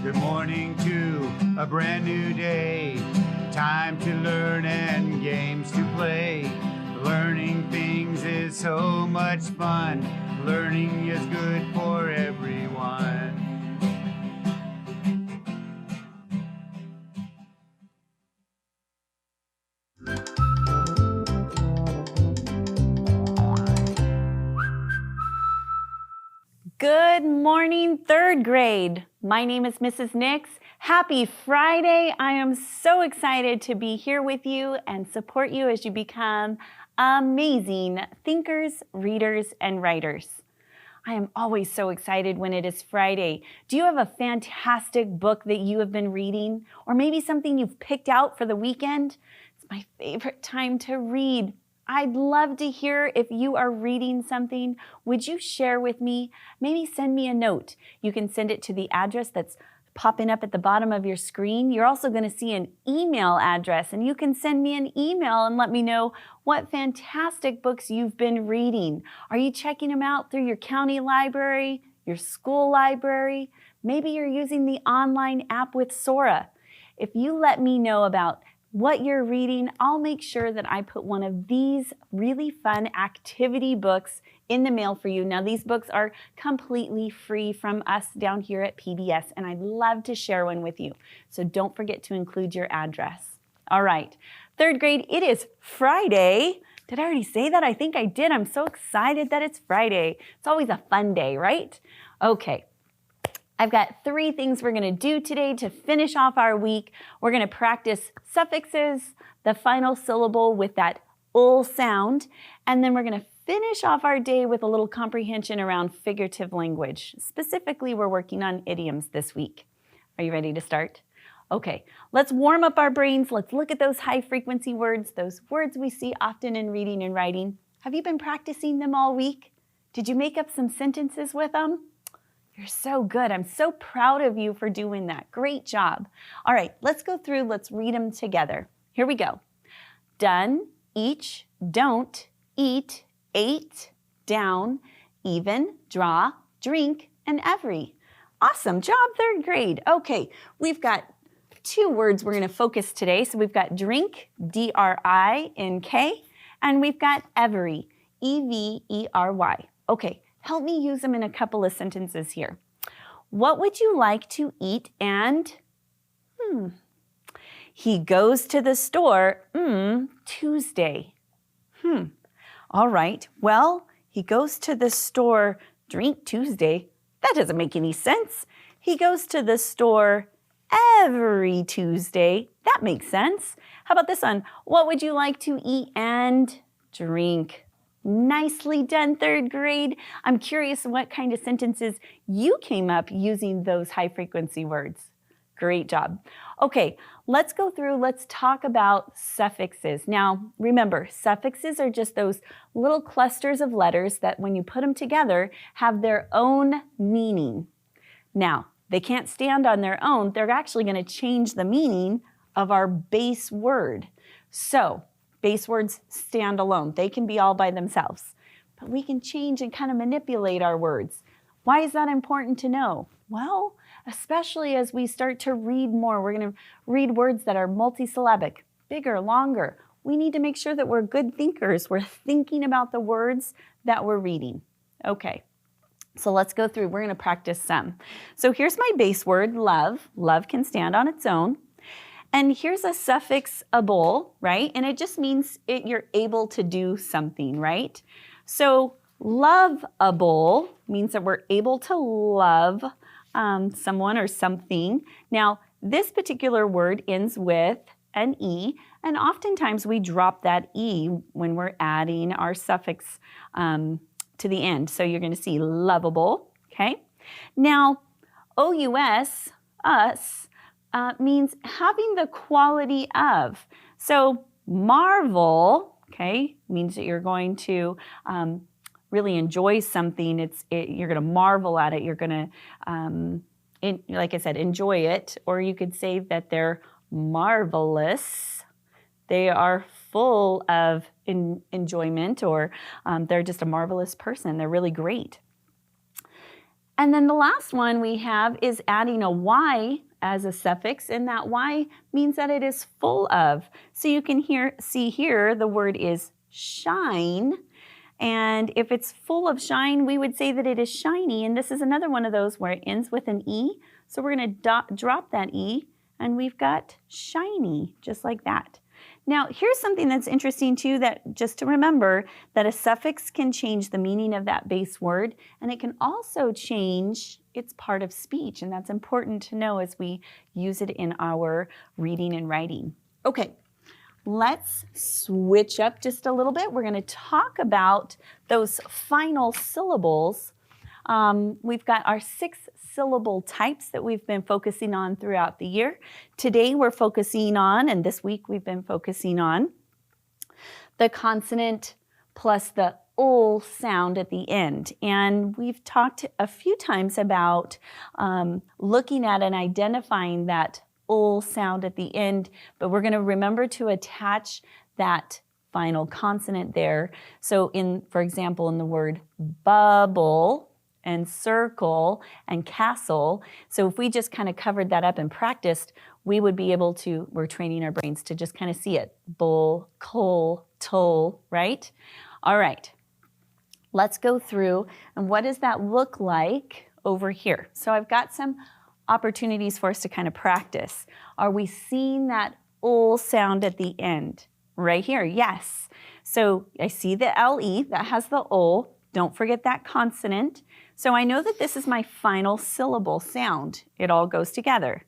Good morning to a brand new day. Time to learn and games to play. Learning things is so much fun. Learning is good for everyone. Good morning, third grade. My name is Mrs. Nix. Happy Friday. I am so excited to be here with you and support you as you become amazing thinkers, readers, and writers. I am always so excited when it is Friday. Do you have a fantastic book that you have been reading? Or maybe something you've picked out for the weekend? It's my favorite time to read. I'd love to hear if you are reading something. Would you share with me? Maybe send me a note. You can send it to the address that's popping up at the bottom of your screen. You're also going to see an email address, and you can send me an email and let me know what fantastic books you've been reading. Are you checking them out through your county library, your school library? Maybe you're using the online app with Sora. If you let me know about what you're reading, I'll make sure that I put one of these really fun activity books in the mail for you. Now, these books are completely free from us down here at PBS, and I'd love to share one with you. So don't forget to include your address. All right, third grade, it is Friday. Did I already say that? I think I did. I'm so excited that it's Friday. It's always a fun day, right? Okay. I've got 3 things we're going to do today to finish off our week. We're going to practice suffixes, the final syllable with that ul sound, and then we're going to finish off our day with a little comprehension around figurative language. Specifically, we're working on idioms this week. Are you ready to start? Okay, let's warm up our brains. Let's look at those high-frequency words, those words we see often in reading and writing. Have you been practicing them all week? Did you make up some sentences with them? You're so good. I'm so proud of you for doing that. Great job. All right, let's go through. Let's read them together. Here we go. Done, each, don't, eat, ate, down, even, draw, drink, and every. Awesome job, third grade. Okay, we've got 2 words we're going to focus today. So we've got drink, D-R-I-N-K, and we've got every, E-V-E-R-Y. Okay. Help me use them in a couple of sentences here. What would you like to eat and? He goes to the store, Tuesday. All right, well, he goes to the store, drink Tuesday. That doesn't make any sense. He goes to the store every Tuesday. That makes sense. How about this one? What would you like to eat and drink? Nicely done, third grade. I'm curious what kind of sentences you came up using those high-frequency words. Great job. Okay, let's go through, let's talk about suffixes. Now, remember, suffixes are just those little clusters of letters that when you put them together have their own meaning. Now, they can't stand on their own. They're actually going to change the meaning of our base word. So, base words stand alone. They can be all by themselves. But we can change and kind of manipulate our words. Why is that important to know? Well, especially as we start to read more, we're going to read words that are multisyllabic, bigger, longer. We need to make sure that we're good thinkers. We're thinking about the words that we're reading. Okay, so let's go through. We're going to practice some. So here's my base word, love. Love can stand on its own. And here's a suffix, able, right? And it just means you're able to do something, right? So lovable means that we're able to love someone or something. Now, this particular word ends with an E, and oftentimes we drop that E when we're adding our suffix to the end. So you're going to see lovable, okay? Now, O-U-S, us, means having the quality of. So marvel, okay, means that you're going to really enjoy something. You're going to marvel at it. You're going to, like I said, enjoy it. Or you could say that they're marvelous. They are full of enjoyment, or they're just a marvelous person. They're really great. And then the last one we have is adding a Y as a suffix, and that Y means that it is full of. So you can see here the word is shine, and if it's full of shine, we would say that it is shiny, and this is another one of those where it ends with an E. So we're going to drop that E, and we've got shiny, just like that. Now, here's something that's interesting too, that just to remember that a suffix can change the meaning of that base word, and it can also change its part of speech, and that's important to know as we use it in our reading and writing. Okay, let's switch up just a little bit. We're going to talk about those final syllables. We've got our 6 syllable types that we've been focusing on throughout the year. Today we're focusing on, and this week we've been focusing on, the consonant plus the ul sound at the end. And we've talked a few times about looking at and identifying that ul sound at the end, but we're going to remember to attach that final consonant there. So for example, in the word bubble and circle and castle, so if we just kind of covered that up and practiced, we would be able to, we're training our brains to just kind of see it. Bull, coal, toll, right? All right, let's go through, and what does that look like over here? So I've got some opportunities for us to kind of practice. Are we seeing that ul sound at the end? Right here, yes. So I see the LE, that has the ul. Don't forget that consonant. So I know that this is my final syllable sound. It all goes together.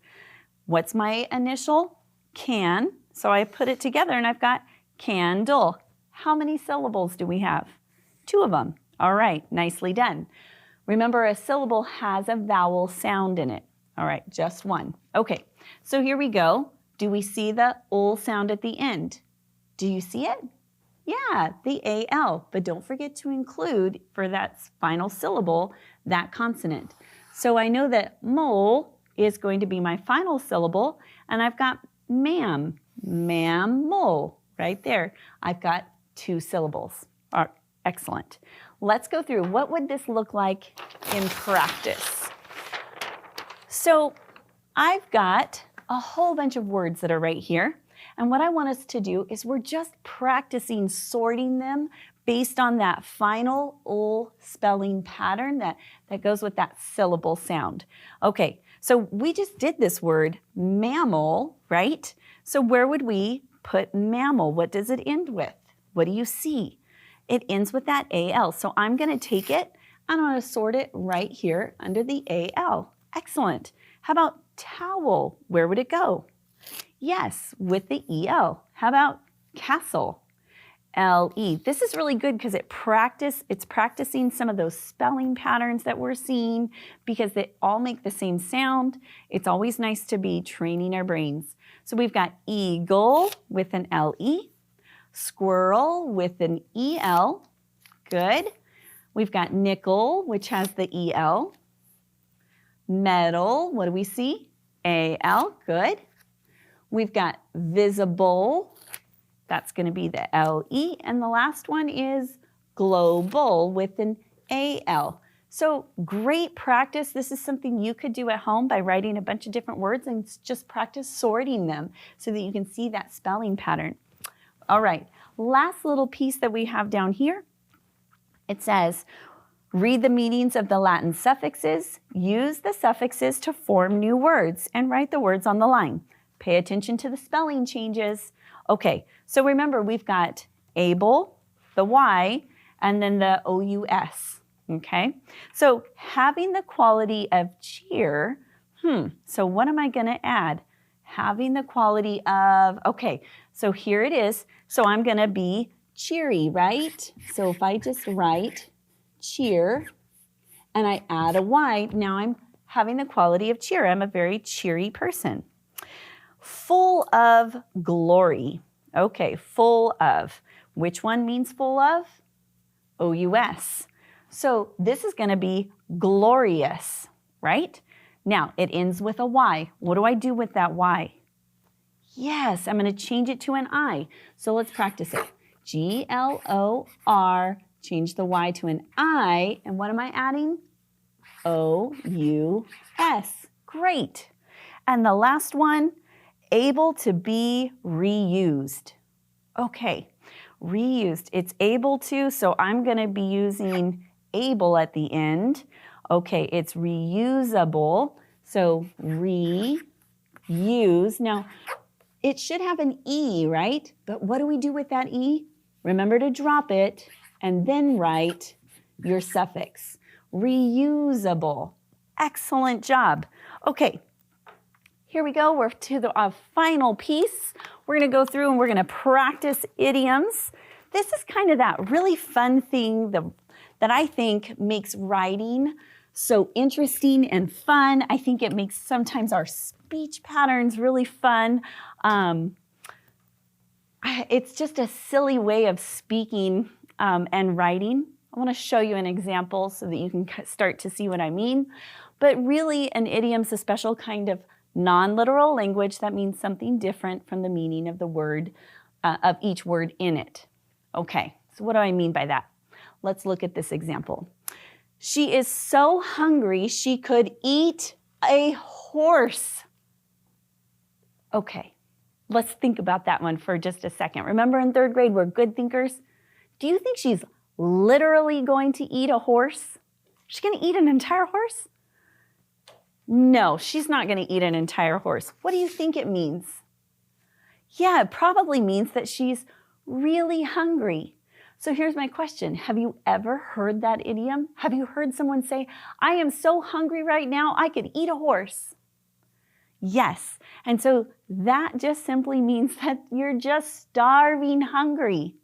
What's my initial? Can. So I put it together and I've got candle. How many syllables do we have? 2 of them. All right, nicely done. Remember, a syllable has a vowel sound in it. All right, just one. Okay, so here we go. Do we see the ul sound at the end? Do you see it? Yeah, the AL, but don't forget to include for that final syllable that consonant. So I know that mole is going to be my final syllable, and I've got ma'am, mole, right there. I've got 2 syllables. Excellent. Let's go through. What would this look like in practice? So I've got a whole bunch of words that are right here. And what I want us to do is we're just practicing sorting them based on that final ul spelling pattern that goes with that syllable sound. Okay, so we just did this word mammal, right? So where would we put mammal? What does it end with? What do you see? It ends with that AL. So I'm going to take it and I'm going to sort it right here under the AL. Excellent. How about towel? Where would it go? Yes, with the EL. How about castle? LE. This is really good because it's practicing some of those spelling patterns that we're seeing because they all make the same sound. It's always nice to be training our brains. So we've got eagle with an LE, squirrel with an EL. Good. We've got nickel, which has the EL. Metal, what do we see? AL. Good. We've got visible, that's going to be the LE, and the last one is global with an AL. So great practice. This is something you could do at home by writing a bunch of different words and just practice sorting them so that you can see that spelling pattern. All right, last little piece that we have down here. It says, read the meanings of the Latin suffixes, use the suffixes to form new words, and write the words on the line. Pay attention to the spelling changes. Okay, so remember we've got able, the Y, and then the OUS, okay? So having the quality of cheer, so what am I gonna add? Having the quality of, okay, so here it is. So I'm gonna be cheery, right? So if I just write cheer and I add a Y, now I'm having the quality of cheer. I'm a very cheery person. Full of glory. Okay, full of. Which one means full of? OUS. So this is going to be glorious, right? Now, it ends with a Y. What do I do with that Y? Yes, I'm going to change it to an I. So let's practice it. Glor, change the Y to an I, and what am I adding? O-U-S. Great. And the last one, able to be reused. Okay, reused. It's able to, so I'm going to be using able at the end. Okay, it's reusable. So reuse. Now, it should have an E, right? But what do we do with that E? Remember to drop it and then write your suffix. Reusable. Excellent job. Okay, here we go. We're to the final piece. We're going to go through and we're going to practice idioms. This is kind of that really fun thing that I think makes writing so interesting and fun. I think it makes sometimes our speech patterns really fun. It's just a silly way of speaking and writing. I want to show you an example so that you can start to see what I mean. But really, an idiom's a special kind of non-literal language that means something different from the meaning of the word, of each word in it. Okay, so what do I mean by that? Let's look at this example. She is so hungry she could eat a horse. Okay, let's think about that one for just a second. Remember in third grade, we're good thinkers. Do you think she's literally going to eat a horse? She's going to eat an entire horse? No, she's not going to eat an entire horse. What do you think it means? Yeah, it probably means that she's really hungry. So here's my question. Have you ever heard that idiom? Have you heard someone say, I am so hungry right now, I could eat a horse? Yes, and so that just simply means that you're just starving hungry.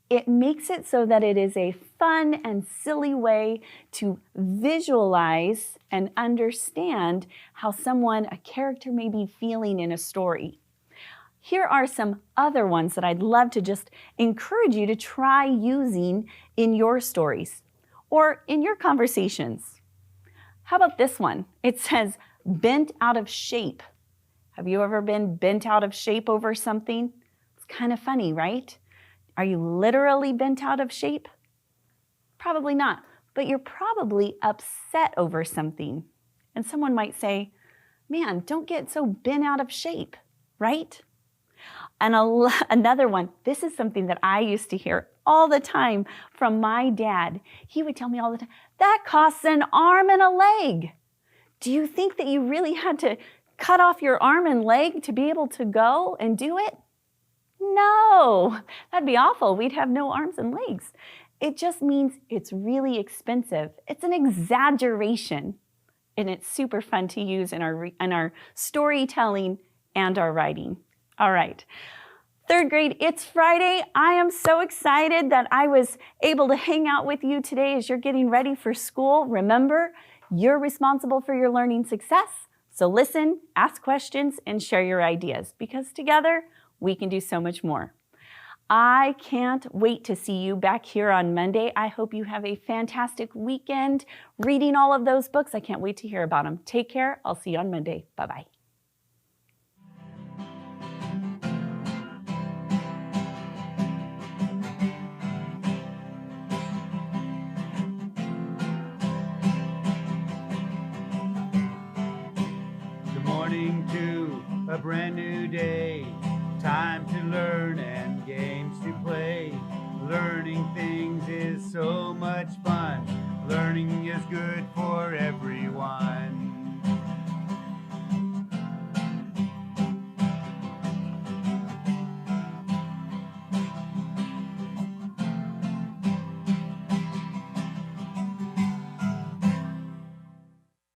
It makes it so that it is a fun and silly way to visualize and understand how a character may be feeling in a story. Here are some other ones that I'd love to just encourage you to try using in your stories or in your conversations. How about this one? It says, bent out of shape. Have you ever been bent out of shape over something? It's kind of funny, right? Are you literally bent out of shape? Probably not, but you're probably upset over something. And someone might say, man, don't get so bent out of shape, right? And another one, this is something that I used to hear all the time from my dad. He would tell me all the time, that costs an arm and a leg. Do you think that you really had to cut off your arm and leg to be able to go and do it? No, that'd be awful. We'd have no arms and legs. It just means it's really expensive. It's an exaggeration, and it's super fun to use in our storytelling and our writing. All right, third grade, it's Friday. I am so excited that I was able to hang out with you today as you're getting ready for school. Remember, you're responsible for your learning success. So listen, ask questions, and share your ideas, because together we can do so much more. I can't wait to see you back here on Monday. I hope you have a fantastic weekend reading all of those books. I can't wait to hear about them. Take care. I'll see you on Monday. Bye-bye. Good morning to a brand new day. Time to learn and games to play. Learning things is so much fun. Learning is good for everyone.